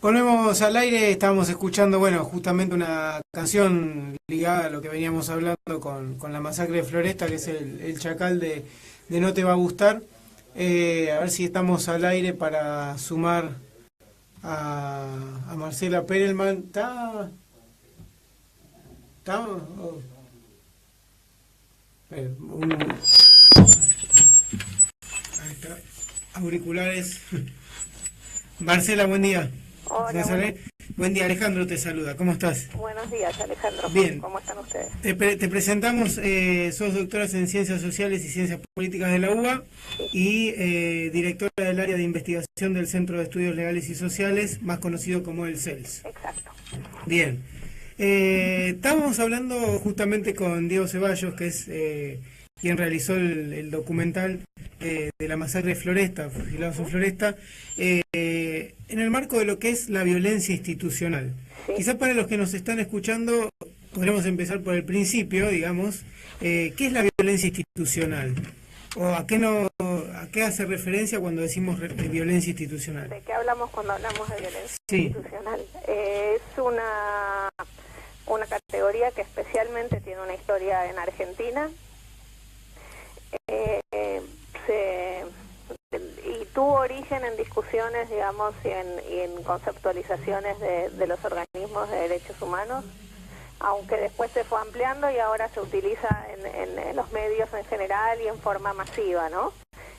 Volvemos al aire, estábamos escuchando, bueno, justamente una canción ligada a lo que veníamos hablando con la masacre de Floresta, que es el Chacal de No Te Va a Gustar. A ver si estamos al aire para sumar a Marcela Perelman. ¿Está? Oh, ahí está. Auriculares. Marcela, buen día. Hola, Buen día, Alejandro te saluda. ¿Cómo estás? buenos días, Alejandro. Bien. ¿Cómo están ustedes? Te presentamos, sos doctora en Ciencias Sociales y Ciencias Políticas de la UBA Sí, y directora del área de investigación del Centro de Estudios Legales y Sociales, más conocido como el CELS. exacto. Bien. Estábamos hablando justamente con Diego Ceballos, que es quien realizó el documental de la masacre de Floresta, fusilados en Floresta, en el marco de lo que es la violencia institucional. Sí. Quizás para los que nos están escuchando, podremos empezar por el principio, digamos. ¿Qué es la violencia institucional? ¿O a qué hace referencia cuando decimos violencia institucional? ¿De qué hablamos cuando hablamos de violencia Sí. institucional? Es una categoría que especialmente tiene una historia en Argentina. Y tuvo origen en discusiones, digamos, y en conceptualizaciones de los organismos de derechos humanos, aunque después se fue ampliando y ahora se utiliza en los medios en general y en forma masiva, ¿no?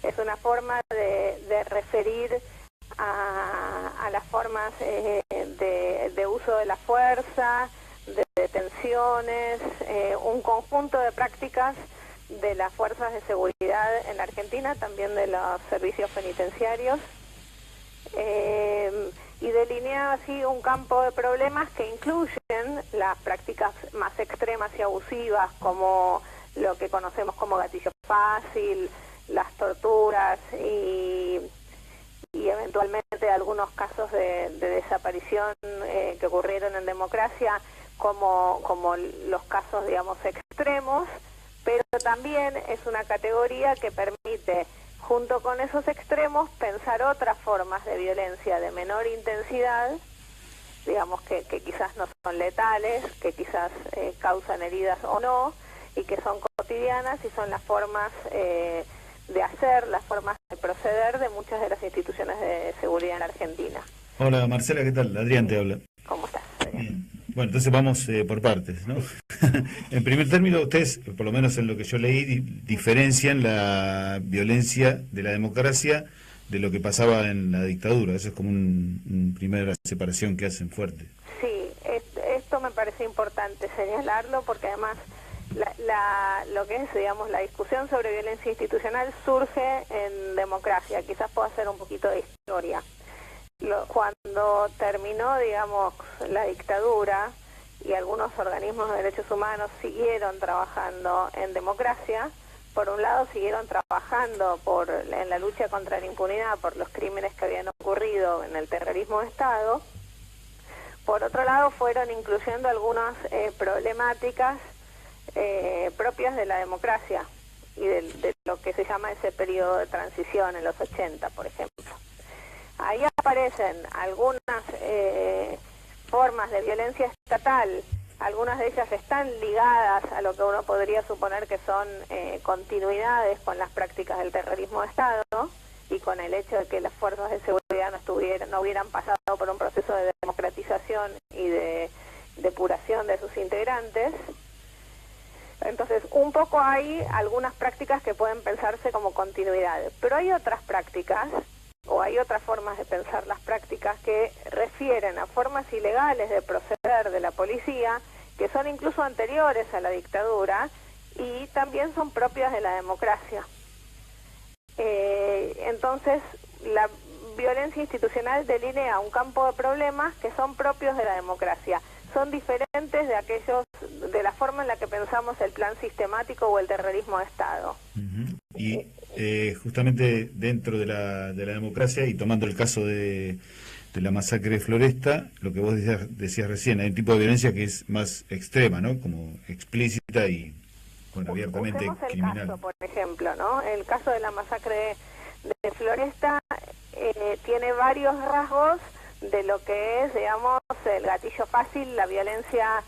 Es una forma de referir a las formas de uso de la fuerza, de detenciones, un conjunto de prácticas de las fuerzas de seguridad en la Argentina, también de los servicios penitenciarios, y delinea así un campo de problemas que incluyen las prácticas más extremas y abusivas, como lo que conocemos como gatillo fácil, las torturas y eventualmente algunos casos de desaparición que ocurrieron en democracia, como los casos, digamos, extremos, pero también es una categoría que permite, junto con esos extremos, pensar otras formas de violencia de menor intensidad, digamos que quizás no son letales, que quizás causan heridas o no, y que son cotidianas y son las formas de hacer, las formas de proceder de muchas de las instituciones de seguridad en Argentina. Hola Marcela, ¿qué tal? Adrián te habla. ¿Cómo estás, Adrián? Bien. Bueno, entonces vamos por partes, ¿no? En primer término, ustedes, por lo menos en lo que yo leí, diferencian la violencia de la democracia de lo que pasaba en la dictadura. Eso es como una primera separación que hacen fuerte. Sí, esto me parece importante señalarlo porque además lo que es, digamos, la discusión sobre violencia institucional surge en democracia. Quizás pueda hacer un poquito de historia. Cuando terminó, digamos, la dictadura y algunos organismos de derechos humanos siguieron trabajando en democracia, por un lado siguieron trabajando en la lucha contra la impunidad por los crímenes que habían ocurrido en el terrorismo de Estado, por otro lado fueron incluyendo algunas problemáticas propias de la democracia y de lo que se llama ese periodo de transición en los 80, por ejemplo. Ahí aparecen algunas formas de violencia estatal, algunas de ellas están ligadas a lo que uno podría suponer que son continuidades con las prácticas del terrorismo de Estado y con el hecho de que las fuerzas de seguridad no hubieran pasado por un proceso de democratización y de depuración de sus integrantes. Entonces, un poco hay algunas prácticas que pueden pensarse como continuidades, pero hay otras prácticas o hay otras formas de pensar las prácticas que refieren a formas ilegales de proceder de la policía, que son incluso anteriores a la dictadura y también son propias de la democracia. Entonces, la violencia institucional delinea un campo de problemas que son propios de la democracia. Son diferentes de la forma en la que pensamos el plan sistemático o el terrorismo de Estado. Uh-huh. Y justamente dentro de la democracia, y tomando el caso de la masacre de Floresta, lo que vos decías recién, hay un tipo de violencia que es más extrema, ¿no? Como explícita y, bueno, abiertamente Usemos el criminal. caso, por ejemplo, ¿no? El caso de la masacre de Floresta tiene varios rasgos de lo que es, digamos, el gatillo fácil, la violencia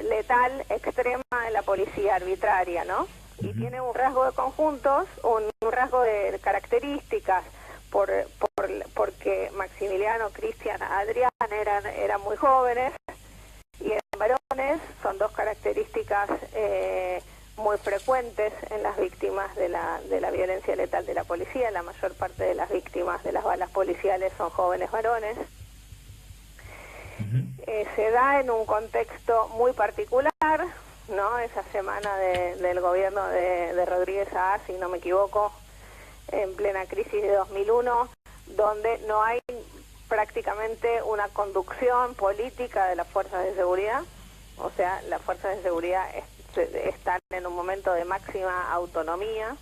letal extrema de la policía arbitraria, ¿no? Y tiene un rasgo de conjuntos, un rasgo de características, porque Maximiliano, Cristian, Adrián eran muy jóvenes y eran varones. Son dos características muy frecuentes en las víctimas de la violencia letal de la policía. La mayor parte de las víctimas de las balas policiales son jóvenes varones. Se da en un contexto muy particular, ¿no? Esa semana del gobierno de Rodríguez A, si no me equivoco, en plena crisis de 2001, donde no hay prácticamente una conducción política de las fuerzas de seguridad. O sea, las fuerzas de seguridad están en un momento de máxima autonomía.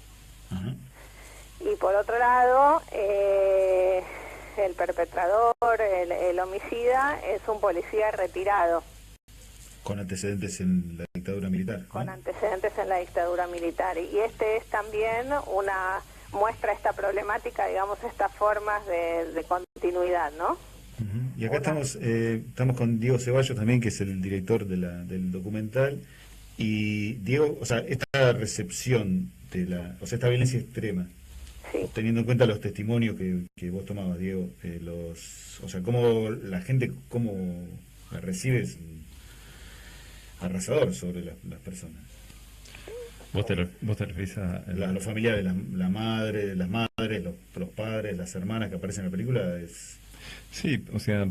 Y por otro lado, el perpetrador, el homicida, es un policía retirado. Con antecedentes en la dictadura militar, ¿no? Con antecedentes en la dictadura militar. Y este es también muestra esta problemática, digamos, estas formas de continuidad, ¿no? Y acá estamos con Diego Ceballos también, que es el director del documental. Y Diego, o sea, esta recepción esta violencia extrema, sí, teniendo en cuenta los testimonios que vos tomabas, Diego, o sea, cómo la gente, cómo la recibe, es arrasador sobre las personas. ¿Vos te referís a los familiares, las madres, los padres, las hermanas que aparecen en la película? Sí, o sea,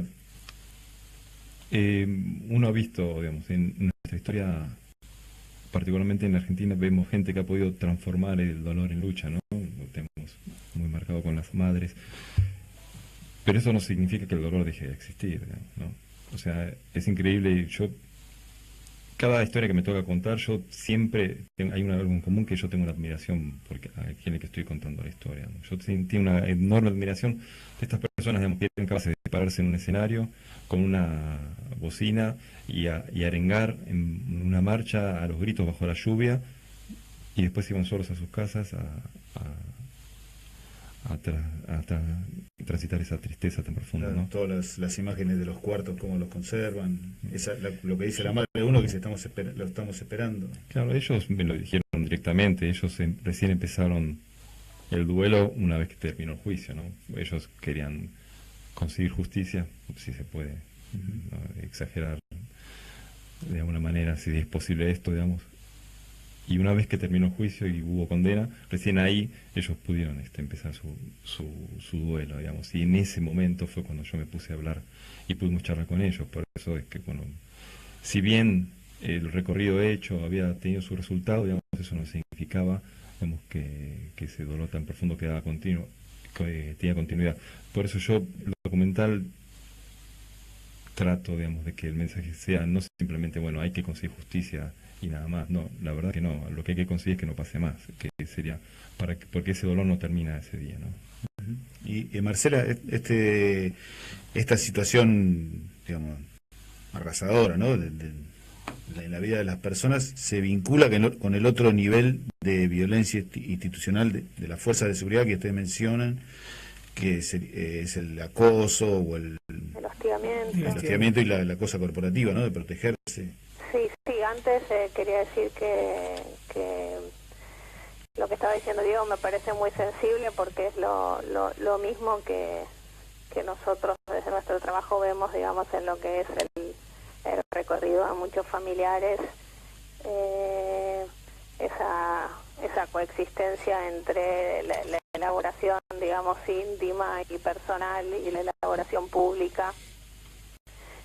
uno ha visto, digamos, en nuestra historia, particularmente en Argentina, vemos gente que ha podido transformar el dolor en lucha, ¿no? Lo tenemos muy marcado con las madres, pero eso no significa que el dolor deje de existir, ¿no? O sea, es increíble. Cada historia que me toca contar, yo siempre hay algo en común, que yo tengo una admiración porque a quien le que estoy contando la historia, ¿no? Yo tengo una enorme admiración de estas personas, digamos, que eran capaces de pararse en un escenario con una bocina y arengar en una marcha a los gritos bajo la lluvia, y después iban solos a sus casas a transitar esa tristeza tan profunda, ¿no? Todas las imágenes de los cuartos, cómo los conservan, lo que dice la madre de uno, que lo estamos esperando. Claro, ellos me lo dijeron directamente. Ellos recién empezaron el duelo una vez que terminó el juicio, ¿no? Ellos querían conseguir justicia, si se puede, ¿no? Exagerar de alguna manera, si es posible esto, digamos. Y una vez que terminó el juicio y hubo condena, recién ahí ellos pudieron empezar su duelo, digamos. Y en ese momento fue cuando yo me puse a hablar y pudimos charlar con ellos. Por eso es que, bueno, si bien el recorrido hecho había tenido su resultado, digamos, eso no significaba, digamos, que ese dolor tan profundo quedaba continuo, que tenía continuidad. Por eso yo, el documental, trato, digamos, de que el mensaje sea no simplemente, bueno, hay que conseguir justicia y nada más. No, la verdad que no. Lo que hay que conseguir es que no pase más, que sería porque ese dolor no termina ese día, ¿no? Y Marcela, esta situación, digamos, arrasadora, ¿no? En la vida de las personas, se vincula con el otro nivel de violencia institucional de las fuerzas de seguridad que ustedes mencionan, que es el acoso o el hostigamiento y la cosa corporativa, ¿no? De protegerse. Sí, antes quería decir que lo que estaba diciendo Diego me parece muy sensible, porque es lo mismo que nosotros desde nuestro trabajo vemos, digamos, en lo que es el recorrido a muchos familiares, esa coexistencia entre la elaboración, digamos, íntima y personal y la elaboración pública,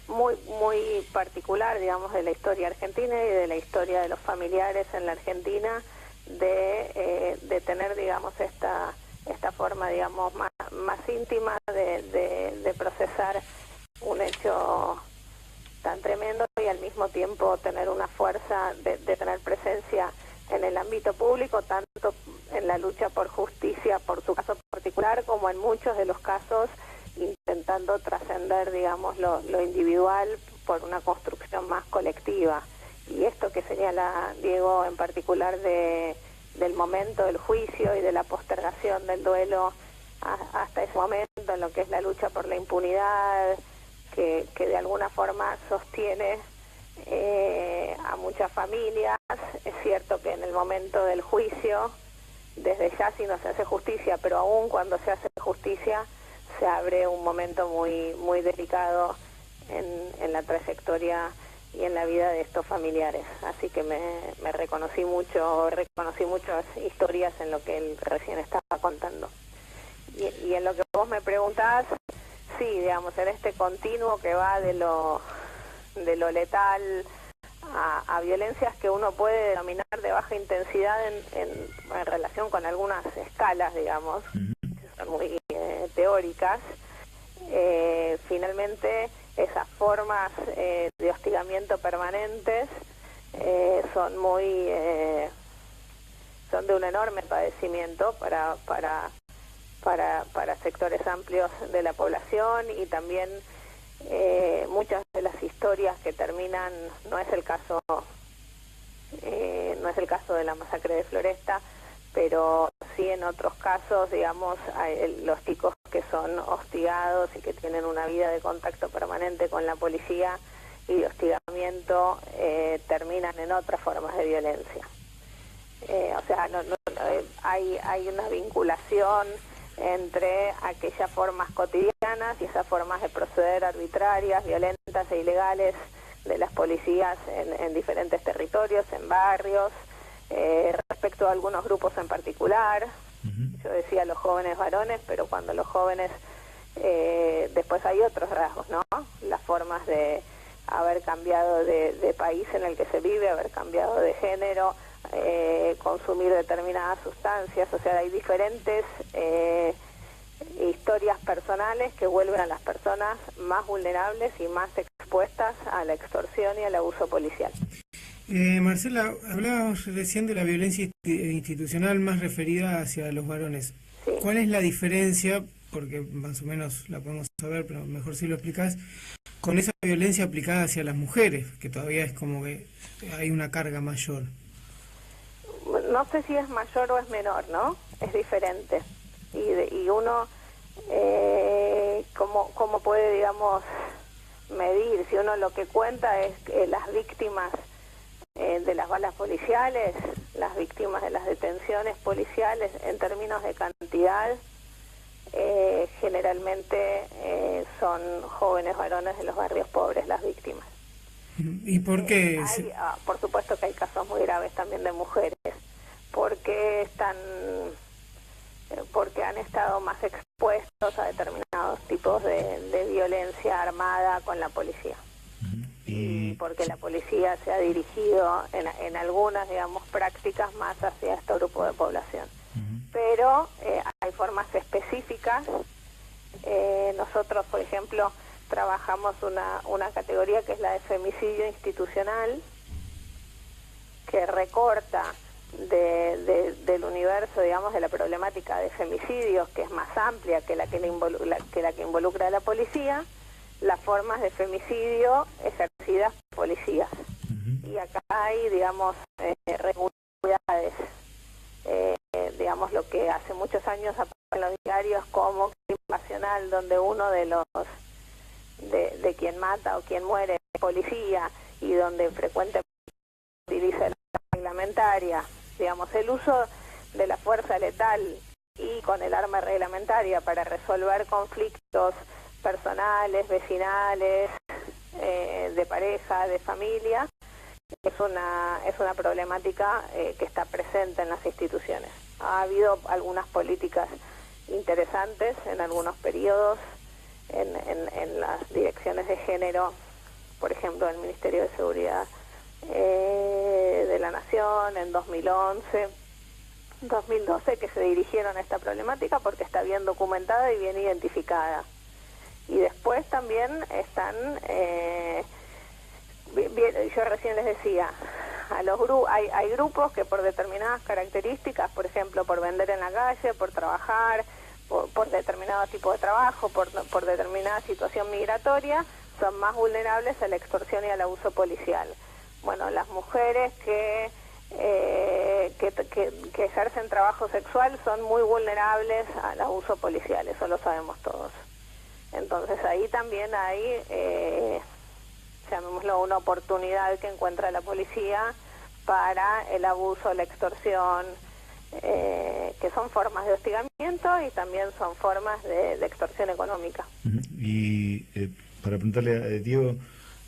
muy particular, digamos, de la historia argentina y de la historia de los familiares en la Argentina, de tener, digamos, esta forma, digamos, más íntima de procesar un hecho tan tremendo, y al mismo tiempo tener una fuerza de tener presencia en el ámbito público, tanto en la lucha por justicia por su caso particular, como en muchos de los casos intentando trascender, digamos, lo individual por una construcción más colectiva. Y esto que señala Diego en particular del momento del juicio y de la postergación del duelo hasta ese momento, cierto, en lo que es la lucha por la impunidad, que de alguna forma sostiene a muchas familias. Es cierto que en el momento del juicio, desde ya sí no se hace justicia, pero aún cuando se hace justicia, se abre un momento muy, muy delicado en la trayectoria y en la vida de estos familiares. Así que me reconocí muchas historias en lo que él recién estaba contando. Y en lo que vos me preguntás, sí, digamos, en este continuo que va de lo letal a violencias que uno puede denominar de baja intensidad en relación con algunas escalas, digamos, que son muy teóricas. Finalmente, esas formas de hostigamiento permanentes son de un enorme padecimiento para sectores amplios de la población, y también muchas de las historias que terminan, no es el caso de la masacre de Floresta, pero sí en otros casos, digamos, los chicos que son hostigados y que tienen una vida de contacto permanente con la policía y de hostigamiento, terminan en otras formas de violencia. O sea, hay una vinculación entre aquellas formas cotidianas y esas formas de proceder arbitrarias, violentas e ilegales de las policías en diferentes territorios, en barrios, respecto a algunos grupos en particular. Yo decía los jóvenes varones, pero cuando los jóvenes, después hay otros rasgos, ¿no? Las formas de haber cambiado de país en el que se vive, haber cambiado de género, consumir determinadas sustancias. O sea, hay diferentes historias personales que vuelven a las personas más vulnerables y más expuestas a la extorsión y al abuso policial. Marcela, hablábamos recién de la violencia institucional más referida hacia los varones. Sí. ¿Cuál es la diferencia, porque más o menos la podemos saber, pero mejor si lo explicás, con esa violencia aplicada hacia las mujeres, que todavía es como que hay una carga mayor? No sé si es mayor o es menor, ¿no? Es diferente. Y uno, ¿cómo puede, digamos, medir? Si uno lo que cuenta es que las víctimas de las balas policiales, las víctimas de las detenciones policiales, en términos de cantidad, generalmente son jóvenes varones de los barrios pobres las víctimas. ¿Y por qué? Por supuesto que hay casos muy graves también de mujeres, porque han estado más expuestos a determinados tipos de violencia armada con la policía. Y porque la policía se ha dirigido en algunas, digamos, prácticas más hacia este grupo de población. Pero hay formas específicas. Nosotros, por ejemplo, trabajamos una categoría que es la de femicidio institucional, que recorta del universo, digamos, de la problemática de femicidios, que es más amplia que la que involucra a la policía, las formas de femicidio ejercidas por policías. Y acá hay, digamos, regularidades, digamos, lo que hace muchos años en los diarios como crimen pasional, donde uno de quien mata o quien muere es policía, y donde frecuentemente utiliza la reglamentaria, digamos, el uso de la fuerza letal y con el arma reglamentaria para resolver conflictos personales, vecinales, de pareja, de familia, es una problemática que está presente en las instituciones. Ha habido algunas políticas interesantes en algunos periodos en las direcciones de género, por ejemplo, del Ministerio de Seguridad de la Nación en 2011, 2012, que se dirigieron a esta problemática porque está bien documentada y bien identificada. Y después también están, yo recién les decía, hay grupos que por determinadas características, por ejemplo, por vender en la calle, por trabajar, por determinado tipo de trabajo, por determinada situación migratoria, son más vulnerables a la extorsión y al abuso policial. Bueno, las mujeres que que ejercen trabajo sexual son muy vulnerables al abuso policial, eso lo sabemos todos. Entonces ahí también hay, llamémoslo, una oportunidad que encuentra la policía para el abuso, la extorsión, que son formas de hostigamiento y también son formas de extorsión económica. Y para preguntarle a Diego,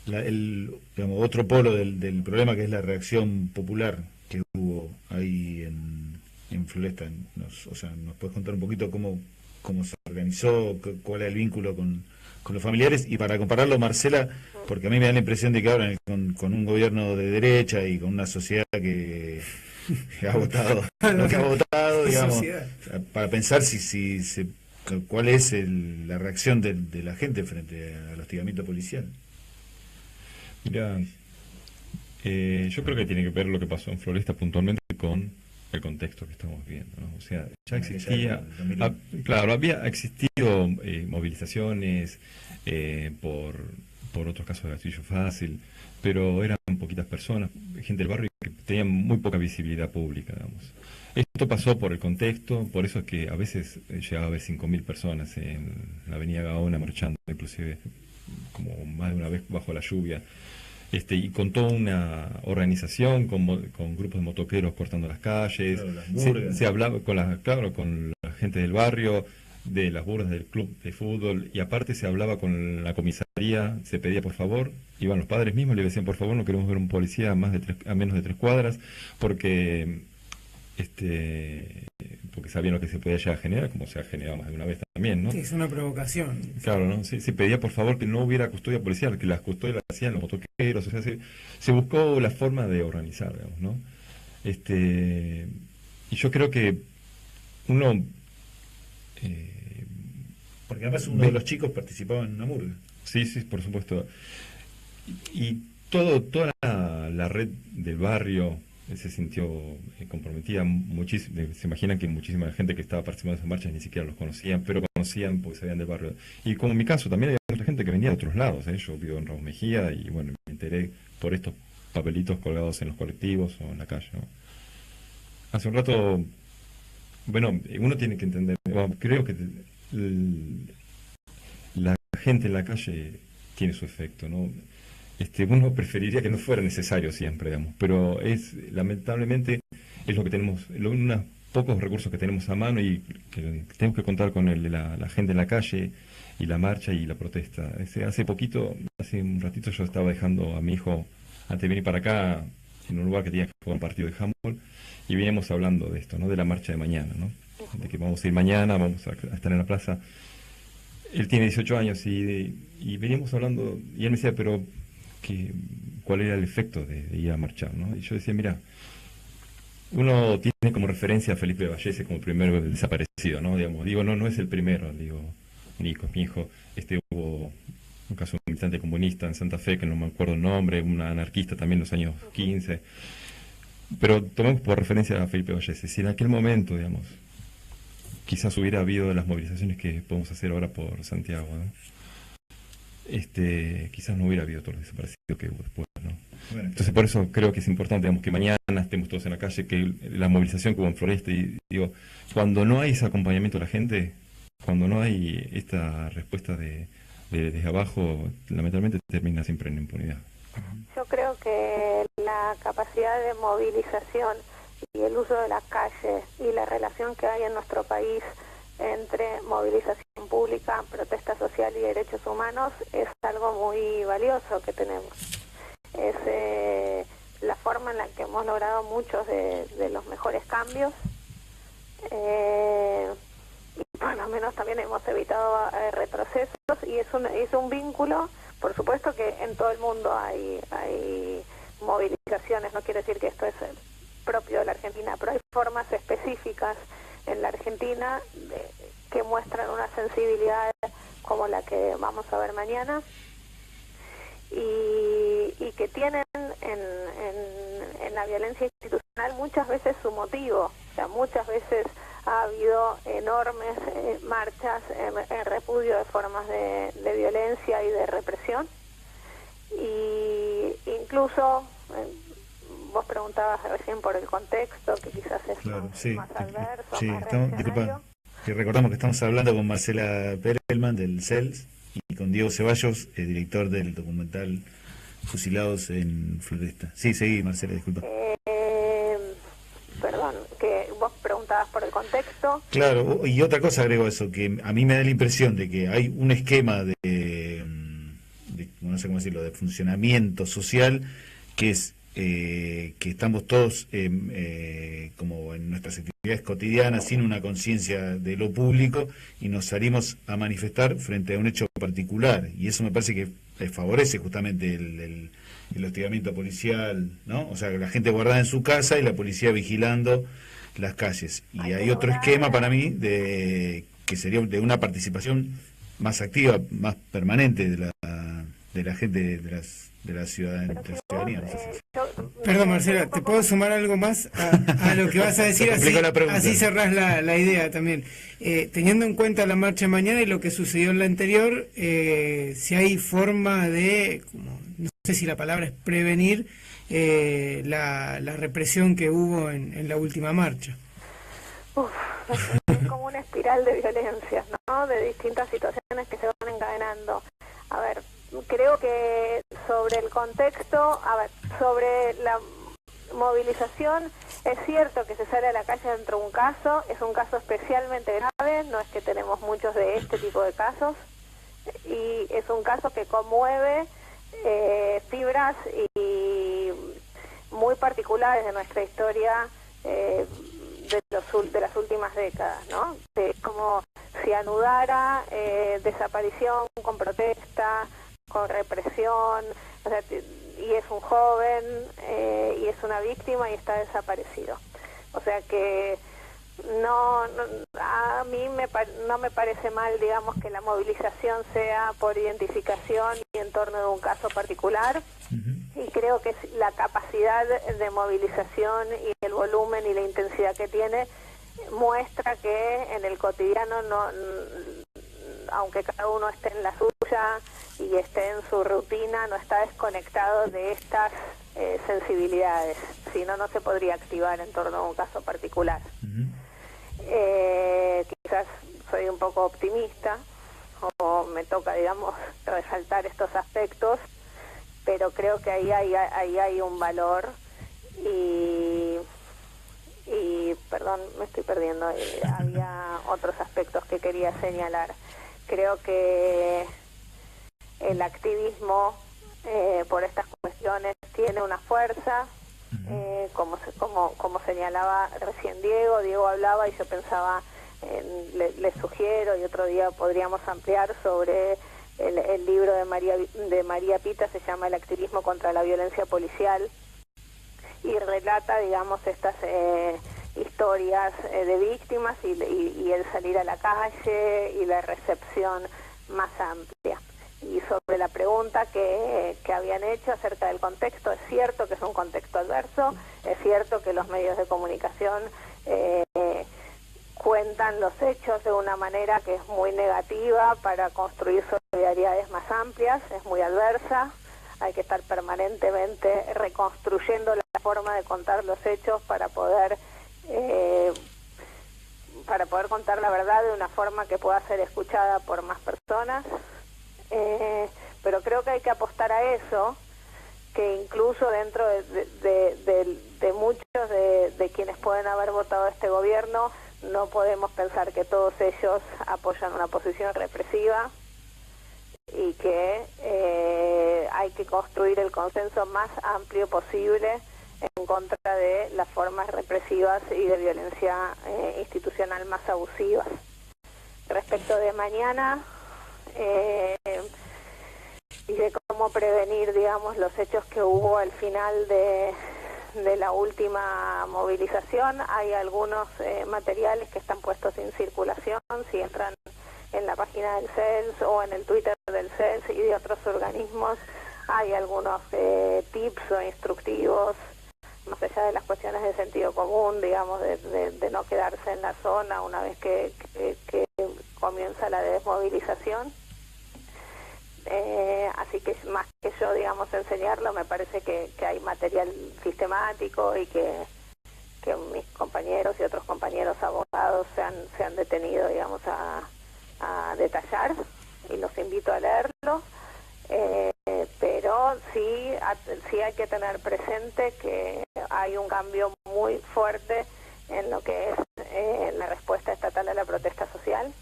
digamos, otro polo del problema, que es la reacción popular que hubo ahí en Floresta. ¿Nos puedes contar un poquito cómo se organizó, cuál es el vínculo con los familiares? Y para compararlo, Marcela, porque a mí me da la impresión de que ahora con un gobierno de derecha y con una sociedad que ha votado lo que ha votado, digamos, para pensar cuál es la reacción de la gente frente al hostigamiento policial. Mira, yo creo que tiene que ver lo que pasó en Floresta puntualmente con el contexto que estamos viendo, ¿no? O sea, ya existía, claro, había existido movilizaciones por otros casos de gatillo fácil, pero eran poquitas personas, gente del barrio que tenían muy poca visibilidad pública, digamos. Esto pasó por el contexto, por eso es que a veces llegaba a haber 5.000 personas en la avenida Gaona marchando, inclusive como más de una vez bajo la lluvia. Y con toda una organización, con grupos de motoqueros cortando las calles, se hablaba con la gente del barrio, de las burdas del club de fútbol, y aparte se hablaba con la comisaría, se pedía por favor, iban los padres mismos, le decían por favor no queremos ver un policía a menos de 3 cuadras, porque sabían lo que se podía llegar a generar, como se ha generado más de una vez también, ¿no? Sí, es una provocación. Claro, ¿no? Se pedía por favor que no hubiera custodia policial, que las custodias las hacían los motoqueros, o sea, se buscó la forma de organizar, digamos, ¿no? Y yo creo que uno... porque además uno de los chicos participaba en una murga. Sí, por supuesto. Y toda la red del barrio se sintió comprometida muchísimo. Se imaginan que muchísima gente que estaba participando de esas marchas ni siquiera los conocían, pero conocían porque sabían del barrio. Y como en mi caso, también había otra gente que venía de otros lados, ¿eh? Yo vivo en Ramos Mejía y bueno, me enteré por estos papelitos colgados en los colectivos o en la calle, ¿no? Hace un rato, bueno, uno tiene que entender, creo que la gente en la calle tiene su efecto, ¿no? Uno preferiría que no fuera necesario siempre, digamos, pero lamentablemente es lo que tenemos, unos pocos recursos que tenemos a mano y que tenemos que contar con la gente en la calle y la marcha y la protesta. Hace un ratito yo estaba dejando a mi hijo antes de venir para acá en un lugar que tenía que jugar un partido de handball y veníamos hablando de esto, ¿no? De la marcha de mañana, ¿no? De que vamos a ir mañana, vamos a estar en la plaza. Él tiene 18 años y veníamos hablando y él me decía, pero cuál era el efecto de ir a marchar, ¿no? Y yo decía, mira, uno tiene como referencia a Felipe Vallese como primero desaparecido, ¿no? Digo, no es el primero, digo, Nico, mi hijo, hubo un caso de un militante comunista en Santa Fe, que no me acuerdo el nombre, una anarquista también en los años 15, pero tomemos por referencia a Felipe Vallese. Si en aquel momento, digamos, quizás hubiera habido las movilizaciones que podemos hacer ahora por Santiago, ¿no? Quizás no hubiera habido todos los desaparecidos que hubo después, ¿no? Bueno, entonces por eso creo que es importante, digamos, que mañana estemos todos en la calle, que la movilización que hubo en Floresta, y digo, cuando no hay ese acompañamiento de la gente, cuando no hay esta respuesta desde abajo, lamentablemente termina siempre en impunidad. Yo creo que la capacidad de movilización y el uso de las calles y la relación que hay en nuestro país entre movilización pública, protesta social y derechos humanos es algo muy valioso que tenemos. Es la forma en la que hemos logrado muchos de los mejores cambios y por lo menos también hemos evitado retrocesos y es un vínculo. Por supuesto que en todo el mundo hay movilizaciones, no quiere decir que esto es propio de la Argentina, pero hay formas específicas en la Argentina que muestran una sensibilidad como la que vamos a ver mañana y que tienen en la violencia institucional muchas veces su motivo. O sea, muchas veces ha habido enormes marchas en repudio de formas de violencia y de represión, y incluso vos preguntabas recién por el contexto, que quizás es Claro, más, sí. más adverso, Sí, más disculpa, reaccionario. que recordamos que estamos hablando con Marcela Perelman del CELS y con Diego Ceballos, director del documental Fusilados en Floresta. Sí, seguí, Marcela, disculpa. Perdón, que vos preguntabas por el contexto. Claro, y otra cosa agrego a eso, que a mí me da la impresión de que hay un esquema de no sé cómo decirlo, de funcionamiento social que es que estamos todos como en nuestras actividades cotidianas sin una conciencia de lo público y nos salimos a manifestar frente a un hecho particular, y eso me parece que favorece justamente el hostigamiento policial, ¿no? O sea, la gente guardada en su casa y la policía vigilando las calles. Y hay otro esquema para mí que sería de una participación más activa, más permanente de la gente, de la ciudadanía. No sé si... Perdón, Marcela, ¿te puedo sumar algo más a lo que vas a decir? Así cerrás la idea también. Teniendo en cuenta la marcha de mañana y lo que sucedió en la anterior, si hay forma de, no sé si la palabra es prevenir, la represión que hubo en la última marcha. Es como una espiral de violencia, ¿no? De distintas situaciones que se van encadenando. A ver, creo que sobre el contexto, sobre la movilización, es cierto que se sale a la calle dentro de un caso, es un caso especialmente grave, no es que tenemos muchos de este tipo de casos, y es un caso que conmueve fibras y muy particulares de nuestra historia de las últimas décadas, ¿no? Como si anudara desaparición con protesta, con represión, o sea, y es un joven y es una víctima y está desaparecido. O sea que a mí no me parece mal, digamos, que la movilización sea por identificación y en torno de un caso particular. Y creo que la capacidad de movilización y el volumen y la intensidad que tiene muestra que en el cotidiano, aunque cada uno esté en la suya y esté en su rutina, no está desconectado de estas sensibilidades, si no, no se podría activar en torno a un caso particular. Quizás soy un poco optimista o me toca, digamos, resaltar estos aspectos, pero creo que ahí hay un valor y perdón, me estoy perdiendo, había otros aspectos que quería señalar. Creo que el activismo por estas cuestiones tiene una fuerza, como señalaba recién Diego hablaba y yo pensaba, le sugiero, y otro día podríamos ampliar sobre el libro de María Pita, se llama El activismo contra la violencia policial, y relata, digamos, estas historias de víctimas y el salir a la calle y la recepción más amplia. Y sobre la pregunta que habían hecho acerca del contexto, es cierto que es un contexto adverso, es cierto que los medios de comunicación cuentan los hechos de una manera que es muy negativa para construir solidaridades más amplias, es muy adversa, hay que estar permanentemente reconstruyendo la forma de contar los hechos para poder contar la verdad de una forma que pueda ser escuchada por más personas, pero creo que hay que apostar a eso, que incluso dentro de muchos de quienes pueden haber votado este gobierno, no podemos pensar que todos ellos apoyan una posición represiva y que hay que construir el consenso más amplio posible en contra de las formas represivas y de violencia institucional más abusivas. Respecto de mañana y de cómo prevenir, digamos, los hechos que hubo al final de la última movilización, hay algunos materiales que están puestos en circulación, si entran en la página del CELS o en el Twitter del CELS y de otros organismos, hay algunos tips o instructivos, más allá de las cuestiones de sentido común, digamos, de no quedarse en la zona una vez que comienza la desmovilización. Así que más que yo, digamos, enseñarlo, me parece que hay material sistemático y que mis compañeros y otros compañeros abogados se han detenido, digamos, a detallar, y los invito a leerlo. Pero sí hay que tener presente que hay un cambio muy fuerte en lo que es la respuesta estatal a la protesta social,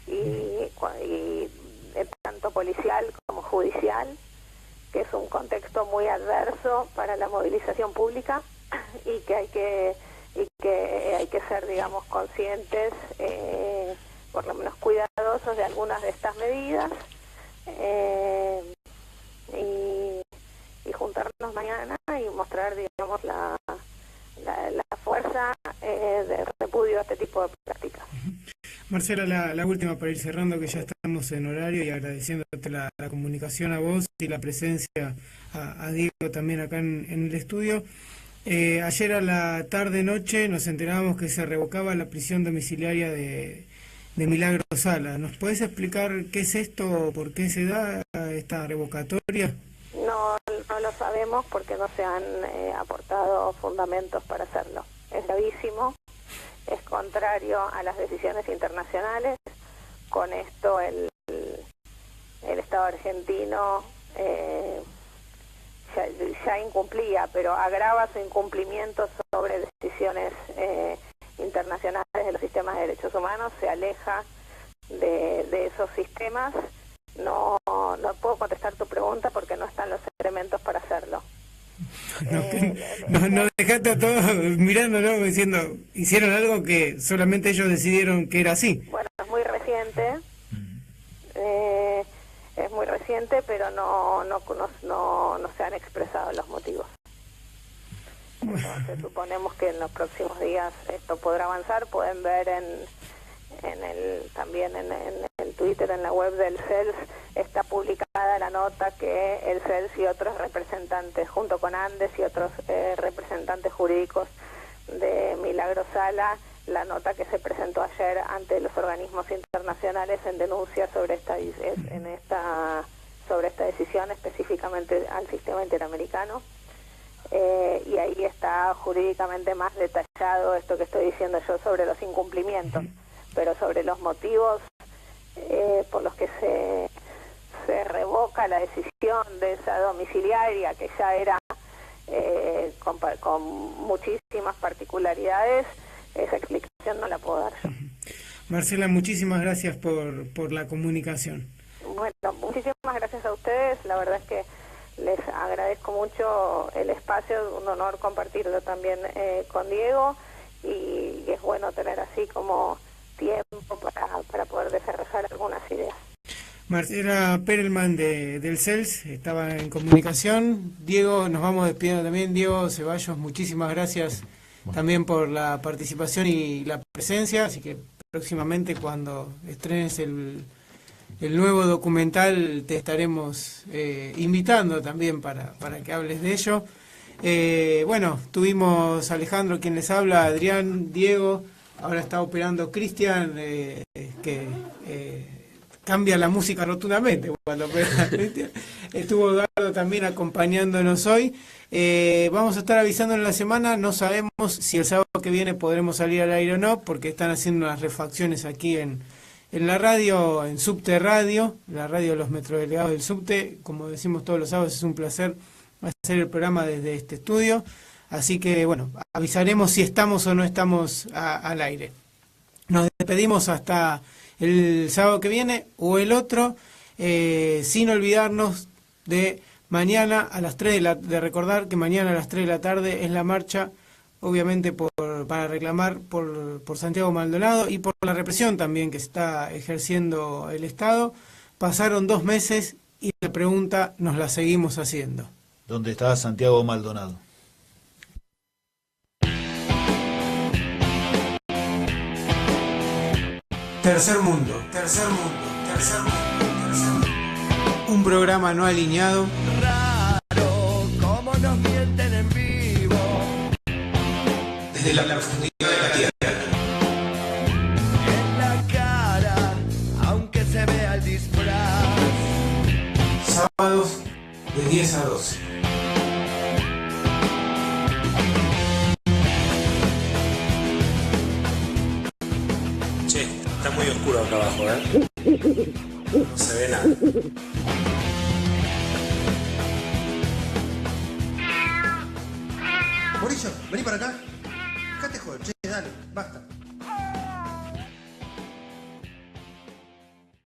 y tanto policial como judicial, que es un contexto muy adverso para la movilización pública, y que hay que ser, digamos, conscientes, por lo menos cuidadosos de algunas de estas medidas, y juntarnos mañana y mostrar, digamos, la fuerza de repudio a este tipo de prácticas. Marcela, la última para ir cerrando, que ya estamos en horario, y agradeciéndote la comunicación a vos y la presencia a Diego también acá en el estudio. Ayer a la tarde-noche nos enterábamos que se revocaba la prisión domiciliaria de Milagro Sala. ¿Nos podés explicar qué es esto, por qué se da esta revocatoria? No lo sabemos porque no se han aportado fundamentos para hacerlo. Es gravísimo, es contrario a las decisiones internacionales. Con esto el Estado argentino ya incumplía, pero agrava su incumplimiento sobre decisiones internacionales de los sistemas de derechos humanos, se aleja de esos sistemas. No puedo contestar tu pregunta porque no están los elementos para hacerlo. No dejaste a todos mirándolo diciendo, hicieron algo que solamente ellos decidieron que era así. Bueno, es muy reciente, pero no se han expresado los motivos. Entonces suponemos que en los próximos días esto podrá avanzar. Pueden ver también en el Twitter, en la web del CELS, está publicada la nota que el CELS y otros representantes, junto con Andes y otros representantes jurídicos de Milagro Sala, la nota que se presentó ayer ante los organismos internacionales en denuncia sobre esta decisión, específicamente al sistema interamericano. Y ahí está jurídicamente más detallado esto que estoy diciendo yo sobre los incumplimientos, pero sobre los motivos por los que se revoca la decisión de esa domiciliaria, que ya era con muchísimas particularidades, esa explicación no la puedo dar yo. Marcela, muchísimas gracias por la comunicación. Bueno, muchísimas gracias a ustedes. La verdad es que les agradezco mucho el espacio, un honor compartirlo también con Diego, y es bueno tener así como tiempo para poder desarrollar algunas ideas. Marcela Perelman del CELS estaba en comunicación. Diego, nos vamos despidiendo también. Diego Ceballos, muchísimas gracias también por la participación y la presencia, así que próximamente cuando estrenes el nuevo documental te estaremos invitando también para que hables de ello. Bueno, tuvimos a Alejandro quien les habla, Adrián, Diego, ahora está operando Cristian, que cambia la música rotundamente cuando opera Cristian. Estuvo Eduardo también acompañándonos hoy. Vamos a estar avisando en la semana, no sabemos si el sábado que viene podremos salir al aire o no, porque están haciendo unas refacciones aquí en la radio, en Subte Radio, la radio de los metrodelegados del Subte. Como decimos todos los sábados, es un placer hacer el programa desde este estudio, así que bueno, avisaremos si estamos o no estamos al aire. Nos despedimos hasta el sábado que viene o el otro, sin olvidarnos de mañana a las 3 de recordar que mañana a las 3 de la tarde es la marcha, obviamente para reclamar por Santiago Maldonado y por la represión también que está ejerciendo el Estado. Pasaron 2 meses y la pregunta nos la seguimos haciendo. ¿Dónde está Santiago Maldonado? Tercer Mundo. Un programa no alineado. Raro, cómo nos mienten en vivo. Desde la profundidad de la tierra. En la cara, aunque se vea el disfraz. Está muy oscuro acá abajo, no se ve nada. Mauricio, vení para acá. Acá te joder, che, dale, basta.